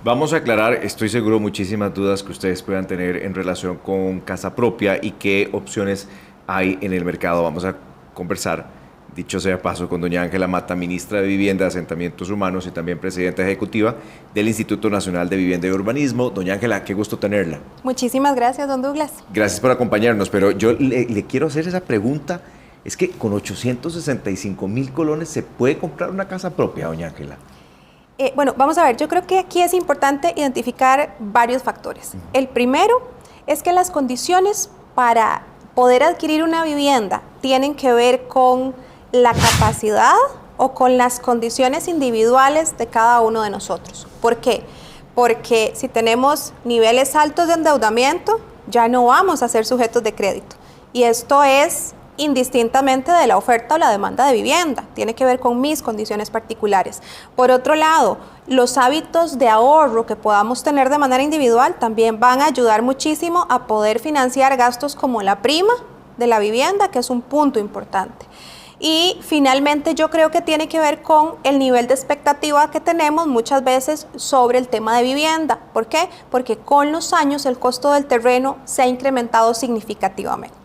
Vamos a aclarar, estoy seguro, muchísimas dudas que ustedes puedan tener en relación con casa propia y qué opciones hay en el mercado. Vamos a conversar, dicho sea paso, con doña Ángela Mata, ministra de Vivienda, Asentamientos Humanos y también presidenta ejecutiva del Instituto Nacional de Vivienda y Urbanismo. Doña Ángela, qué gusto tenerla. Muchísimas gracias, don Douglas. Gracias por acompañarnos, pero yo le quiero hacer esa pregunta. Es que con 865,000 colones se puede comprar una casa propia, doña Ángela. Bueno, vamos a ver, yo creo que aquí es importante identificar varios factores. El primero es que las condiciones para poder adquirir una vivienda tienen que ver con la capacidad o con las condiciones individuales de cada uno de nosotros. ¿Por qué? Porque si tenemos niveles altos de endeudamiento, ya no vamos a ser sujetos de crédito. Y esto es indistintamente de la oferta o la demanda de vivienda, tiene que ver con mis condiciones particulares. Por otro lado, los hábitos de ahorro que podamos tener de manera individual también van a ayudar muchísimo a poder financiar gastos como la prima de la vivienda, que es un punto importante. Y finalmente yo creo que tiene que ver con el nivel de expectativa que tenemos muchas veces sobre el tema de vivienda. ¿Por qué? Porque con los años el costo del terreno se ha incrementado significativamente.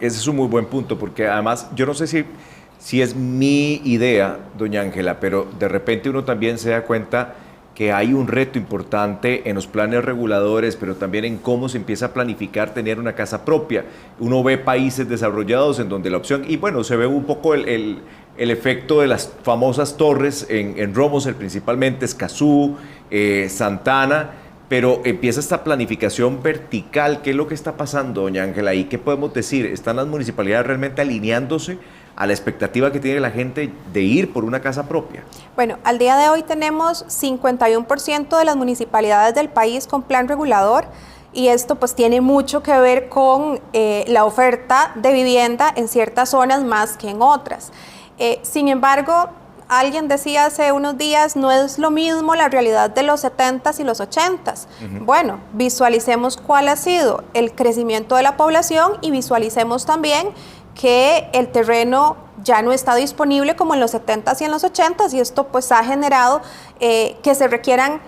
Ese es un muy buen punto, porque además yo no sé si es mi idea, doña Ángela, pero de repente uno también se da cuenta que hay un reto importante en los planes reguladores, pero también en cómo se empieza a planificar tener una casa propia. Uno ve países desarrollados en donde la opción, y bueno, se ve un poco el efecto de las famosas torres en Roswell, principalmente Escazú, Santana, pero empieza esta planificación vertical. ¿Qué es lo que está pasando, doña Ángela? ¿Y qué podemos decir? ¿Están las municipalidades realmente alineándose a la expectativa que tiene la gente de ir por una casa propia? Bueno, al día de hoy tenemos 51% de las municipalidades del país con plan regulador, y esto pues tiene mucho que ver con la oferta de vivienda en ciertas zonas más que en otras. Sin embargo, alguien decía hace unos días, no es lo mismo la realidad de los 70s y los 80s. Bueno, visualicemos cuál ha sido el crecimiento de la población y visualicemos también que el terreno ya no está disponible como en los 70s y en los 80s, y esto pues ha generado que se requieran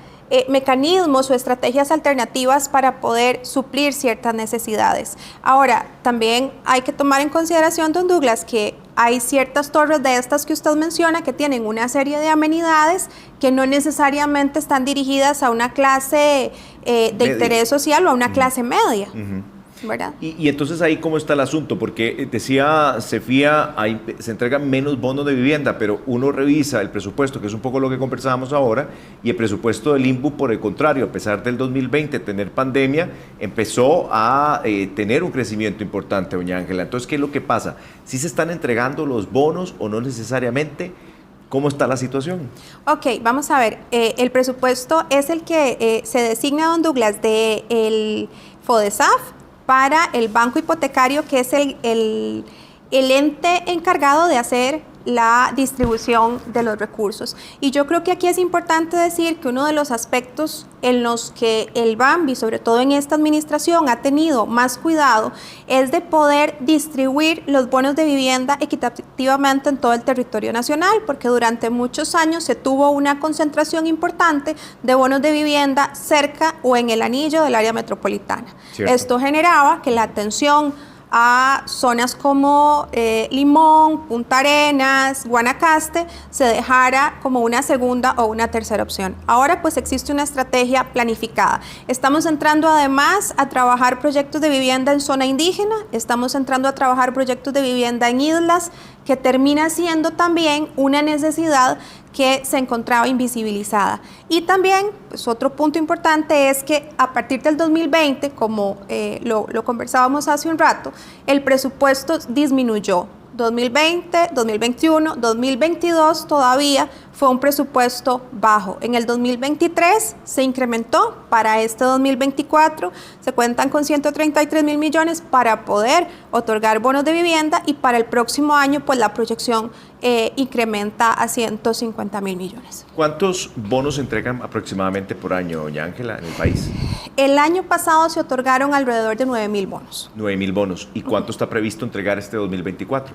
mecanismos o estrategias alternativas para poder suplir ciertas necesidades. Ahora, también hay que tomar en consideración, don Douglas, que hay ciertas torres de estas que usted menciona que tienen una serie de amenidades que no necesariamente están dirigidas a una clase de interés social o a una clase media. ¿Verdad? Y entonces ahí cómo está el asunto, porque decía Sefía, se entregan menos bonos de vivienda, pero uno revisa el presupuesto, que es un poco lo que conversábamos ahora, y el presupuesto del INBU, por el contrario, a pesar del 2020 tener pandemia, empezó a tener un crecimiento importante, doña Ángela. Entonces, ¿qué es lo que pasa? ¿Sí se están entregando los bonos o no necesariamente? ¿Cómo está la situación? Ok, vamos a ver, el presupuesto es el que se designa, don Douglas, del FODESAF, para el banco hipotecario, que es el ente encargado de hacer la distribución de los recursos. Y yo creo que aquí es importante decir que uno de los aspectos en los que el BAMBI, sobre todo en esta administración, ha tenido más cuidado, es de poder distribuir los bonos de vivienda equitativamente en todo el territorio nacional, porque durante muchos años se tuvo una concentración importante de bonos de vivienda cerca o en el anillo del área metropolitana. Cierto. Esto generaba que la atención a zonas como Limón, Punta Arenas, Guanacaste, se dejara como una segunda o una tercera opción. Ahora pues existe una estrategia planificada. Estamos entrando además a trabajar proyectos de vivienda en zona indígena, estamos entrando a trabajar proyectos de vivienda en islas, que termina siendo también una necesidad que se encontraba invisibilizada. Y también, pues otro punto importante es que a partir del 2020, como lo conversábamos hace un rato, el presupuesto disminuyó. 2020, 2021, 2022 todavía fue un presupuesto bajo. En el 2023 se incrementó, para este 2024 se cuentan con 133.000 millones para poder otorgar bonos de vivienda, y para el próximo año pues la proyección incrementa a 150.000 millones. ¿Cuántos bonos se entregan aproximadamente por año, doña Ángela, en el país? El año pasado se otorgaron alrededor de 9.000 bonos. 9.000 bonos. ¿Y cuánto está previsto entregar este 2024?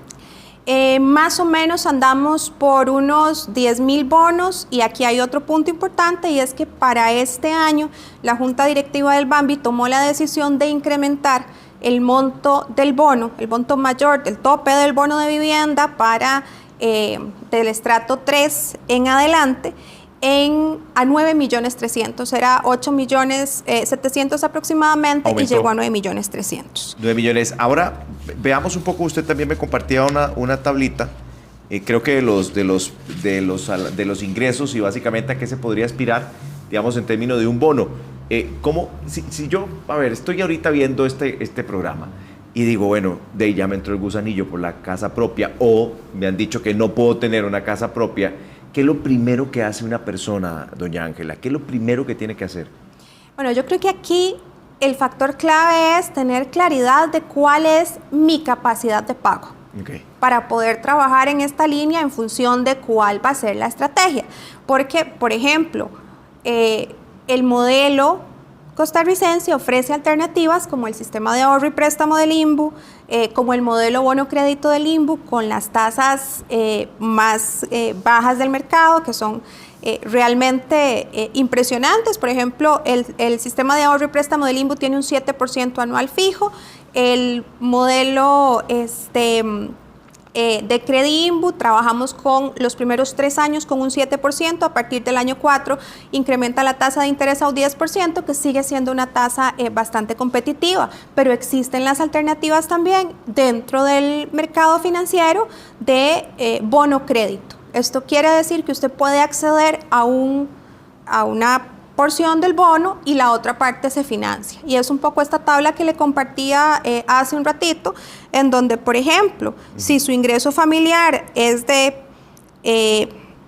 Más o menos andamos por unos 10.000 bonos, y aquí hay otro punto importante, y es que para este año la Junta Directiva del Bambi tomó la decisión de incrementar el monto del bono, el monto mayor del tope del bono de vivienda para del estrato 3 en adelante, a 9.300.000, era 8.700.000 aproximadamente. Aumentó. Y llegó a 9.300.000. 9 millones. Ahora, veamos un poco, usted también me compartía una tablita, creo que de los ingresos y básicamente a qué se podría aspirar, digamos, en términos de un bono. ¿Cómo, si yo, a ver, estoy ahorita viendo este programa y digo, bueno, de ahí ya me entró el gusanillo por la casa propia, o me han dicho que no puedo tener una casa propia, ¿qué es lo primero que hace una persona, doña Ángela? ¿Qué es lo primero que tiene que hacer? Bueno, yo creo que aquí el factor clave es tener claridad de cuál es mi capacidad de pago. Okay. Para poder trabajar en esta línea en función de cuál va a ser la estrategia. Porque, por ejemplo, el modelo costarricense ofrece alternativas como el sistema de ahorro y préstamo del INBU, como el modelo bono crédito del INBU, con las tasas más bajas del mercado, que son realmente impresionantes. Por ejemplo, el sistema de ahorro y préstamo del INBU tiene un 7% anual fijo, el modelo de Credinbu trabajamos con los primeros 3 años con un 7%, a partir del año 4 incrementa la tasa de interés a un 10%, que sigue siendo una tasa bastante competitiva, pero existen las alternativas también dentro del mercado financiero de bono crédito. Esto quiere decir que usted puede acceder a una porción del bono y la otra parte se financia. Y es un poco esta tabla que le compartía hace un ratito, en donde, por ejemplo, si su ingreso familiar es de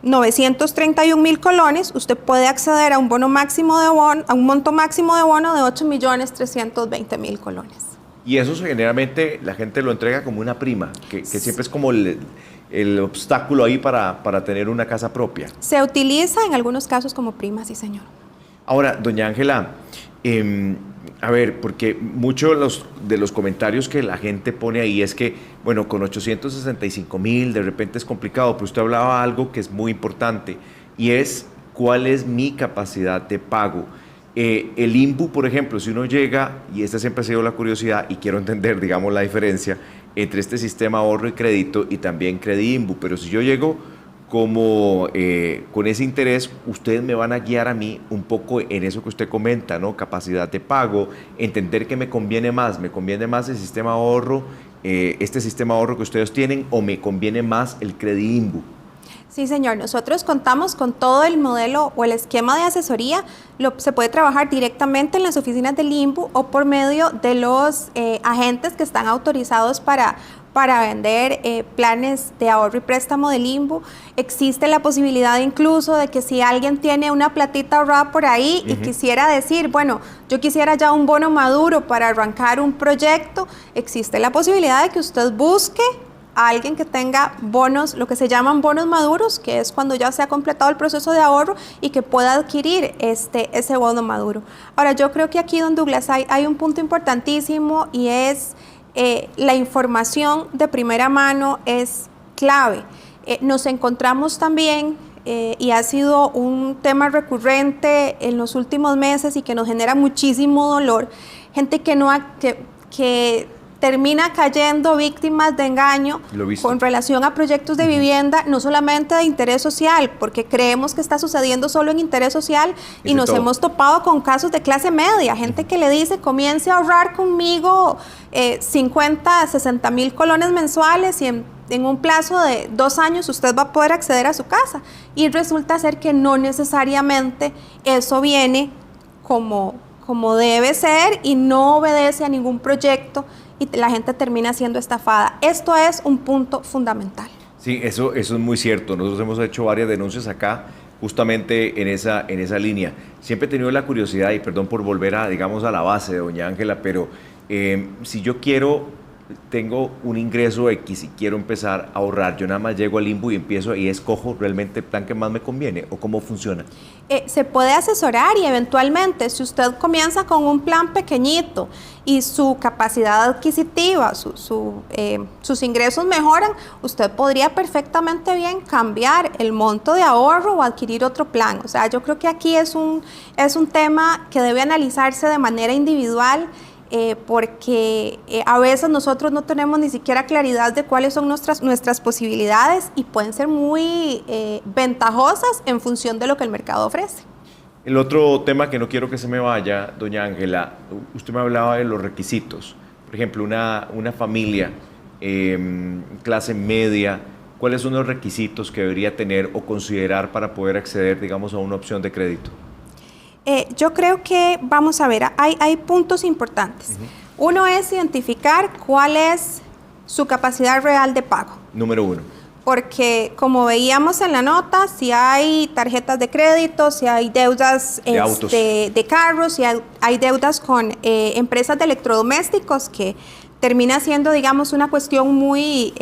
931.000 colones, usted puede acceder a un bono máximo de bono, a un monto máximo de bono de 8.320.000 colones. Y eso generalmente la gente lo entrega como una prima, que siempre es como el obstáculo ahí para tener una casa propia. Se utiliza en algunos casos como prima, sí, señor. Ahora, doña Ángela, a ver, porque muchos de los comentarios que la gente pone ahí es que, bueno, con 865.000 de repente es complicado, pero usted hablaba algo que es muy importante, y es cuál es mi capacidad de pago. El INBU, por ejemplo, si uno llega, y esta siempre ha sido la curiosidad, y quiero entender, digamos, la diferencia entre este sistema ahorro y crédito y también Credinbu, pero si yo llego como con ese interés, ustedes me van a guiar a mí un poco en eso que usted comenta, ¿no? Capacidad de pago, entender que me conviene más el sistema ahorro, este sistema ahorro que ustedes tienen, o me conviene más el Credinbu. Sí, señor. Nosotros contamos con todo el modelo o el esquema de asesoría. Se puede trabajar directamente en las oficinas del INBU o por medio de los agentes que están autorizados para vender planes de ahorro y préstamo del INBU. Existe la posibilidad incluso de que si alguien tiene una platita ahorrada por ahí y quisiera decir, bueno, yo quisiera ya un bono maduro para arrancar un proyecto, existe la posibilidad de que usted busque a alguien que tenga bonos, lo que se llaman bonos maduros, que es cuando ya se ha completado el proceso de ahorro y que pueda adquirir ese bono maduro. Ahora, yo creo que aquí, don Douglas, hay un punto importantísimo, y es la información de primera mano es clave. Nos encontramos también, y ha sido un tema recurrente en los últimos meses y que nos genera muchísimo dolor, gente que termina cayendo víctimas de engaño con relación a proyectos de vivienda, no solamente de interés social, porque creemos que está sucediendo solo en interés social, y nos hemos topado con casos de clase media, gente que le dice, comience a ahorrar conmigo 50, 60.000 colones mensuales y en un plazo de 2 años usted va a poder acceder a su casa, y resulta ser que no necesariamente eso viene como debe ser y no obedece a ningún proyecto, y la gente termina siendo estafada. Esto es un punto fundamental. Sí, eso es muy cierto. Nosotros hemos hecho varias denuncias acá justamente en esa línea. Siempre he tenido la curiosidad, y perdón por volver digamos, a la base de doña Ángela, pero si yo quiero tengo un ingreso X y quiero empezar a ahorrar, yo nada más llego al limbo y empiezo y escojo realmente el plan que más me conviene, ¿o cómo funciona? Se puede asesorar y eventualmente, si usted comienza con un plan pequeñito y su capacidad adquisitiva, sus ingresos mejoran, usted podría perfectamente bien cambiar el monto de ahorro o adquirir otro plan. O sea, yo creo que aquí es un tema que debe analizarse de manera individual. Porque a veces nosotros no tenemos ni siquiera claridad de cuáles son nuestras posibilidades y pueden ser muy ventajosas en función de lo que el mercado ofrece. El otro tema que no quiero que se me vaya, doña Ángela, usted me hablaba de los requisitos. Por ejemplo, una familia, clase media, ¿cuáles son los requisitos que debería tener o considerar para poder acceder, digamos, a una opción de crédito? Yo creo que, vamos a ver, hay puntos importantes. Uno es identificar cuál es su capacidad real de pago. Número uno. Porque como veíamos en la nota, si hay tarjetas de crédito, si hay deudas de carros, si hay deudas con empresas de electrodomésticos que termina siendo, digamos, una cuestión muy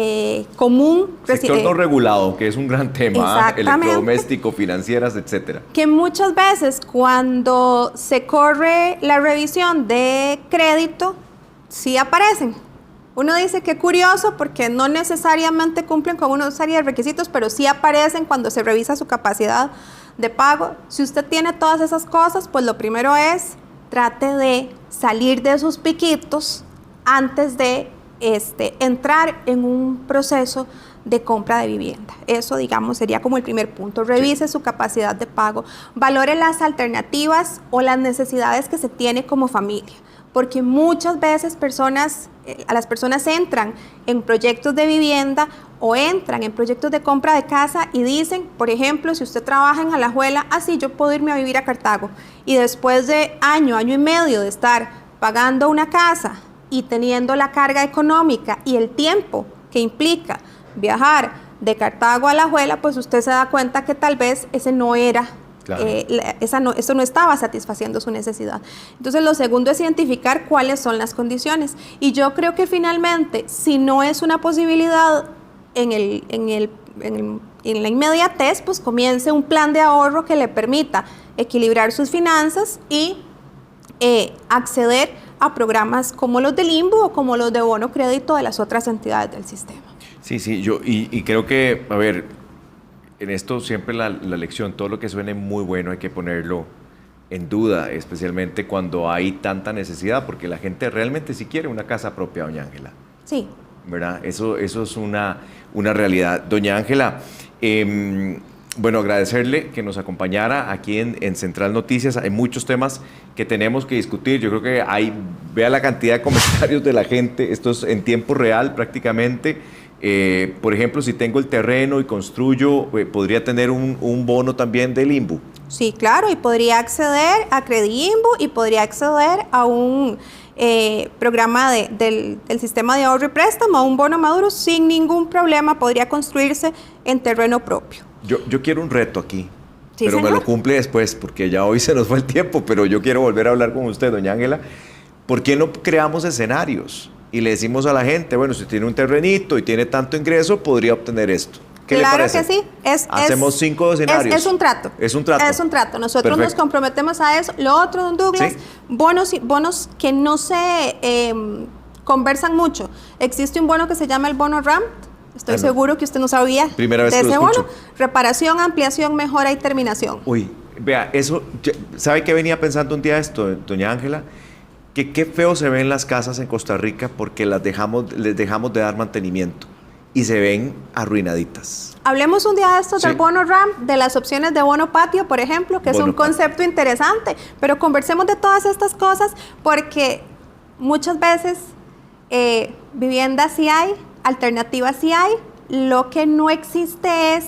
común. Sector no regulado, que es un gran tema, electrodoméstico, financieras, etcétera. Que muchas veces cuando se corre la revisión de crédito, sí aparecen. Uno dice que curioso porque no necesariamente cumplen con una serie de requisitos, pero sí aparecen cuando se revisa su capacidad de pago. Si usted tiene todas esas cosas, pues lo primero es trate de salir de esos piquitos antes de entrar en un proceso de compra de vivienda. Eso, digamos, sería como el primer punto. Revise su capacidad de pago, valore las alternativas o las necesidades que se tiene como familia, porque muchas veces las personas entran en proyectos de vivienda o entran en proyectos de compra de casa y dicen, por ejemplo, si usted trabaja en Alajuela, así yo puedo irme a vivir a Cartago. Y después de año y medio de estar pagando una casa y teniendo la carga económica y el tiempo que implica viajar de Cartago a Alajuela, pues usted se da cuenta que tal vez ese no era, claro. Eso no estaba satisfaciendo su necesidad. Entonces lo segundo es identificar cuáles son las condiciones. Y yo creo que finalmente, si no es una posibilidad en la inmediatez, pues comience un plan de ahorro que le permita equilibrar sus finanzas y acceder a programas como los de Limbo o como los de bono crédito de las otras entidades del sistema. Sí, y creo que, a ver, en esto siempre la lección, todo lo que suene muy bueno hay que ponerlo en duda, especialmente cuando hay tanta necesidad, porque la gente realmente sí quiere una casa propia, doña Ángela. Sí. ¿Verdad? Eso es una realidad. Doña Ángela, bueno, agradecerle que nos acompañara aquí en Central Noticias. Hay muchos temas que tenemos que discutir. Yo creo que vea la cantidad de comentarios de la gente. Esto es en tiempo real prácticamente. Por ejemplo, si tengo el terreno y construyo, ¿podría tener un bono también del INBU? Sí, claro, y podría acceder a Crediimbu y podría acceder a un programa del sistema de ahorro y préstamo, a un bono maduro sin ningún problema. Podría construirse en terreno propio. Yo quiero un reto aquí, sí, pero señor. Me lo cumple después, porque ya hoy se nos fue el tiempo, pero yo quiero volver a hablar con usted, doña Ángela. ¿Por qué no creamos escenarios? Y le decimos a la gente, bueno, si tiene un terrenito y tiene tanto ingreso, podría obtener esto. ¿Qué claro le parece? Que sí. Hacemos 5 escenarios. Es un trato. Es un trato. Es un trato. Nosotros Perfecto. Nos comprometemos a eso. Lo otro, don Douglas, ¿sí? bonos que no se conversan mucho. Existe un bono que se llama el bono RAM. Estoy seguro que usted no sabía Primera vez de que ese lo escucho. bono. Reparación, ampliación, mejora y terminación. Uy, vea, eso, ¿sabe qué venía pensando un día esto, doña Ángela? Que qué feo se ven las casas en Costa Rica porque les dejamos de dar mantenimiento y se ven arruinaditas. Hablemos un día de esto del bono RAM, de las opciones de bono patio, por ejemplo, que es un concepto interesante, pero conversemos de todas estas cosas porque muchas veces vivienda sí hay, alternativas sí hay, lo que no existe es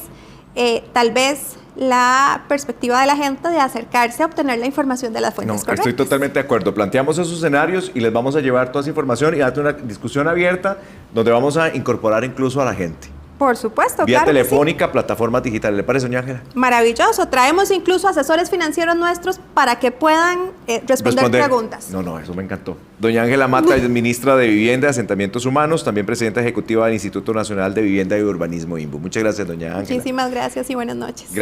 tal vez la perspectiva de la gente de acercarse a obtener la información de las fuentes correctas. Estoy totalmente de acuerdo. Planteamos esos escenarios y les vamos a llevar toda esa información y darte una discusión abierta donde vamos a incorporar incluso a la gente. Por supuesto, Vía claro que sí. telefónica, plataformas digitales. ¿Le parece, doña Ángela? Maravilloso. Traemos incluso asesores financieros nuestros para que puedan responder preguntas. No, eso me encantó. Doña Ángela Mata es ministra de Vivienda y Asentamientos Humanos, también presidenta ejecutiva del Instituto Nacional de Vivienda y Urbanismo, INVU. Muchas gracias, doña Ángela. Muchísimas gracias y buenas noches.